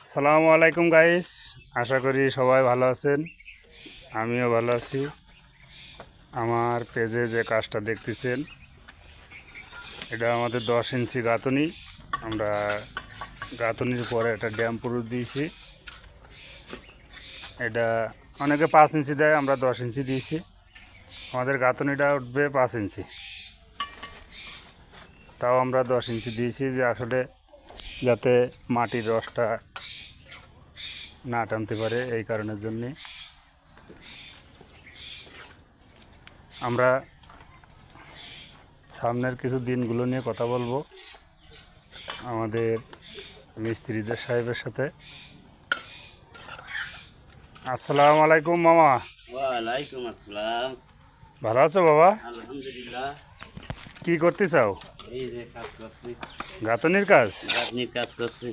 আসসালামু আলাইকুম গাইস, আশা করি সবাই ভালো আছেন। আমিও ভালো আছি। আমার পেজে যে কাজটা দেখতেছেন, এটা আমাদের 10 ইঞ্চি গাঁথনি। আমরা গাঁথনির পরে একটা ড্যাম পুরো দিয়েছি। এটা অনেকে 5 ইঞ্চি দেয়, আমরা 10 ইঞ্চি দিয়েছি। আমাদের গাঁথনিটা উঠবে 5 ইঞ্চি, তাও আমরা 10 ইঞ্চি দিয়েছি, যে আসলে যাতে মাটির রসটা না টানতে পারে, এই কারণের জন্যে আমরা সামনের কিছু দিনগুলো নিয়ে কথা বলবো আমাদের মিস্ত্রিদের সাহেবের সাথে। আসসালামু আলাইকুম মামা। ওয়ালাইকুম আসসালাম। ভালো আছো বাবা? আলহামদুলিল্লাহ। কি করতে চাও? এই যে কাজ করছি, গাঁথনির কাজ। গাঁথনির কাজ করছি।